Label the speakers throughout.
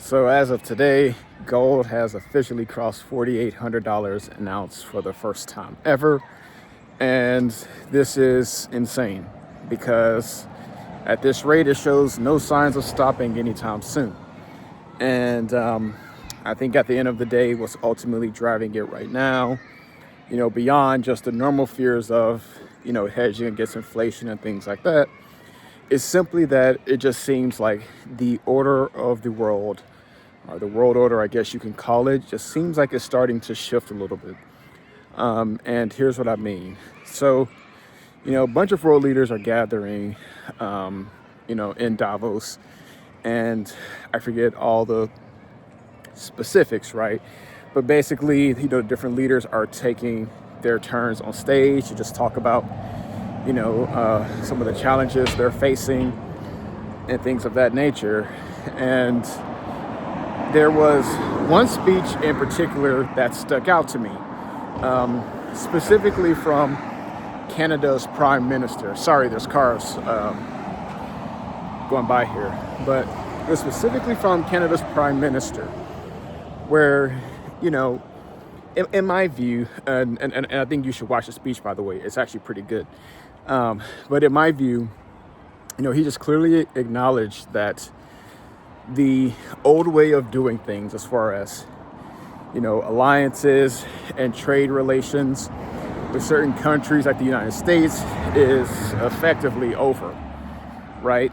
Speaker 1: So as of today, gold has officially crossed $4,800 an ounce for the first time ever. And this is insane because at this rate, it shows no signs of stopping anytime soon. And I think at the end of the day, what's ultimately driving it right now, beyond just the normal fears of, hedging against inflation and things like that, is simply that it just seems like the order of the world, or the world order, I guess you can call it, just seems like it's starting to shift a little bit. And here's what I mean. So, a bunch of world leaders are gathering, in Davos, and I forget all the specifics, right? But basically, different leaders are taking their turns on stage to just talk about, some of the challenges they're facing and things of that nature. And there was one speech in particular that stuck out to me, specifically from Canada's Prime Minister. Sorry, there's cars going by here, but it was specifically from Canada's Prime Minister, where, in my view, and I think you should watch the speech, by the way, it's actually pretty good. But in my view, he just clearly acknowledged that the old way of doing things, as far as, alliances and trade relations with certain countries like the United States, is effectively over, right?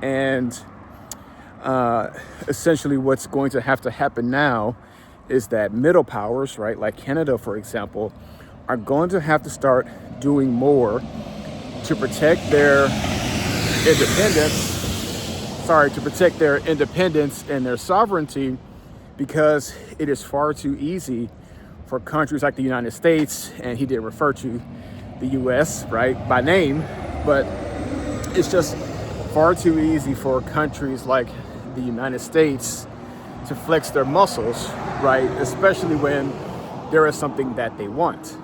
Speaker 1: And essentially what's going to have to happen now is that middle powers, right, like Canada, for example, are going to have to start doing more to protect their independence and their sovereignty, because it is far too easy for countries like the United States, and he did refer to the US, right, by name, but it's just far too easy for countries like the United States to flex their muscles, right, especially when there is something that they want,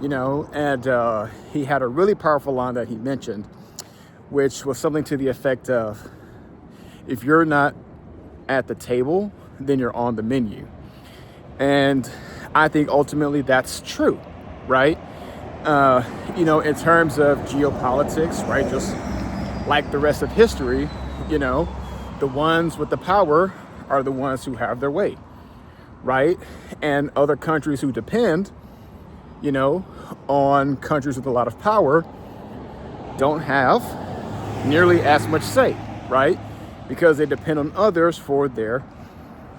Speaker 1: and he had a really powerful line that he mentioned, which was something to the effect of, if you're not at the table, then you're on the menu. And I think ultimately that's true, right? In terms of geopolitics, right? Just like the rest of history, the ones with the power are the ones who have their way, right? And other countries who depend, on countries with a lot of power don't have nearly as much say, right? Because they depend on others for their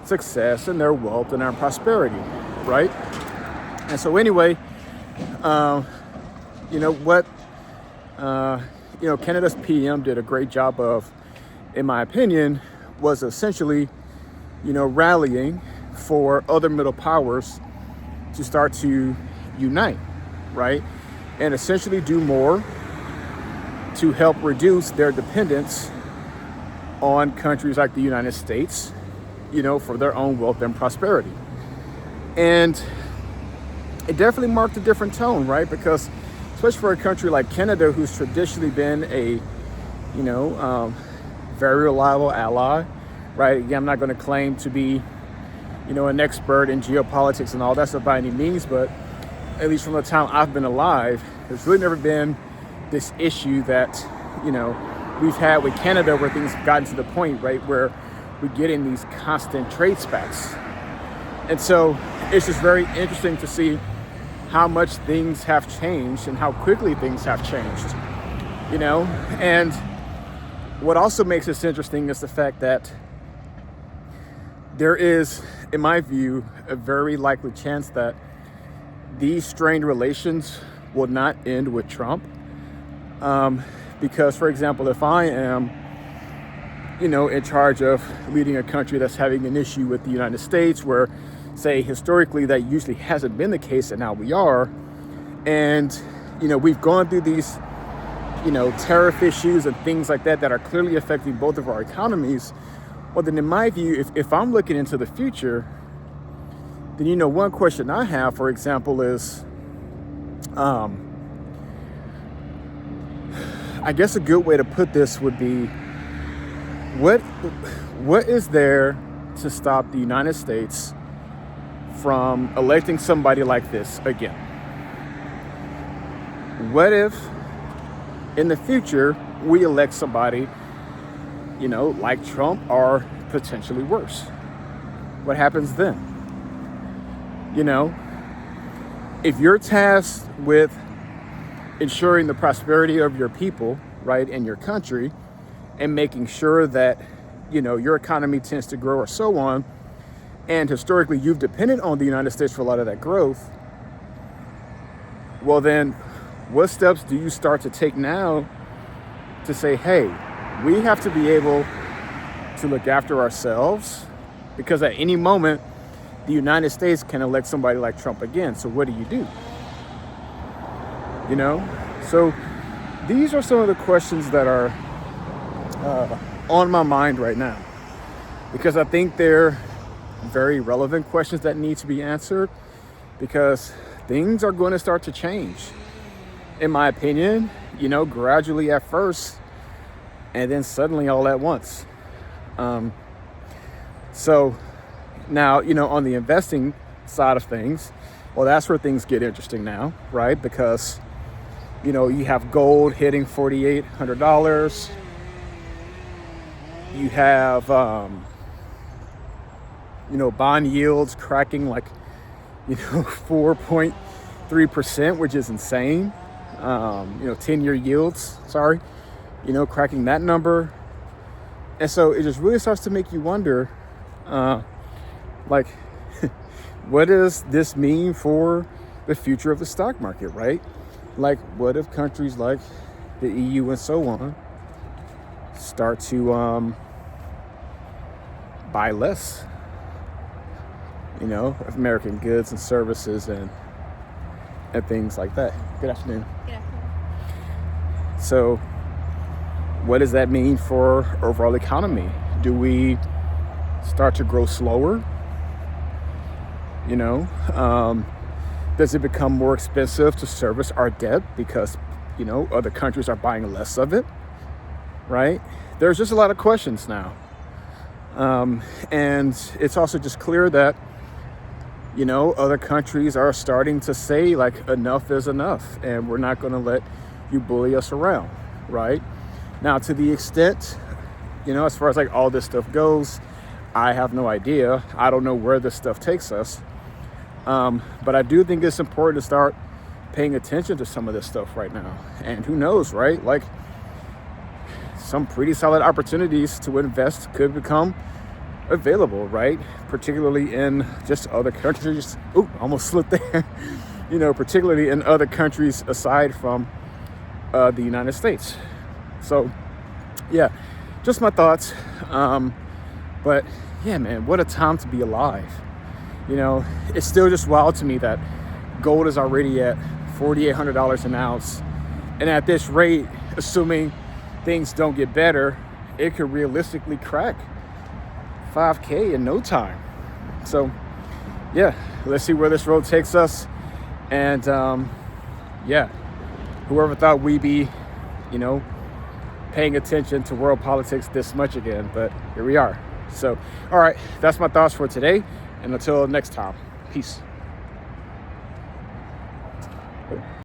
Speaker 1: success and their wealth and their prosperity, right? And so anyway, Canada's PM did a great job of, in my opinion, was essentially, rallying for other middle powers to start to unite, right? And essentially do more to help reduce their dependence on countries like the United States, for their own wealth and prosperity. And it definitely marked a different tone, right? Because especially for a country like Canada, who's traditionally been a, very reliable ally, right? Again, I'm not going to claim to be, an expert in geopolitics and all that stuff by any means, but at least from the time I've been alive, there's really never been this issue that, we've had with Canada, where things have gotten to the point, right, where we're getting these constant trade spats. And so it's just very interesting to see how much things have changed and how quickly things have changed, and what also makes this interesting is the fact that there is, in my view, a very likely chance that these strained relations will not end with Trump. Because, for example, if I am, in charge of leading a country that's having an issue with the United States, where, say, historically that usually hasn't been the case, and now we are, and, we've gone through these, tariff issues and things like that that are clearly affecting both of our economies, well, then in my view, if I'm looking into the future, then, one question I have, for example, is, I guess a good way to put this would be, what is there to stop the United States from electing somebody like this again? What if in the future we elect somebody, like Trump or potentially worse? What happens then? If you're tasked with ensuring the prosperity of your people, right, in your country, and making sure that, your economy tends to grow or so on, and historically you've depended on the United States for a lot of that growth, well then, what steps do you start to take now to say, hey, we have to be able to look after ourselves, because at any moment, the United States can elect somebody like Trump again. So what do you do? So these are some of the questions that are on my mind right now, because I think they're very relevant questions that need to be answered, because things are going to start to change, in my opinion, gradually at first, and then suddenly all at once. So now, on the investing side of things, well, that's where things get interesting now, right? Because, you have gold hitting $4,800. You have, bond yields cracking 4.3%, which is insane. 10-year yields, cracking that number. And so it just really starts to make you wonder, what does this mean for the future of the stock market, right? What if countries like the EU and so on start to buy less, of American goods and services and things like that? Good afternoon.
Speaker 2: Good afternoon.
Speaker 1: So what does that mean for overall economy? Do we start to grow slower? Does it become more expensive to service our debt because, other countries are buying less of it, right? There's just a lot of questions now. And it's also just clear that, other countries are starting to say enough is enough, and we're not going to let you bully us around, right? Now, to the extent, as far as all this stuff goes, I have no idea. I don't know where this stuff takes us. But I do think it's important to start paying attention to some of this stuff right now. And who knows, right? Some pretty solid opportunities to invest could become available, right? Particularly in just other countries. Ooh, almost slipped there. Particularly in other countries aside from the United States. So, yeah, just my thoughts. But yeah, man, what a time to be alive. It's still just wild to me that gold is already at $4,800 an ounce. And at this rate, assuming things don't get better, it could realistically crack $5,000 in no time. So, yeah, let's see where this road takes us. And, whoever thought we'd be, paying attention to world politics this much again, but here we are. So, all right, that's my thoughts for today. And until next time, peace.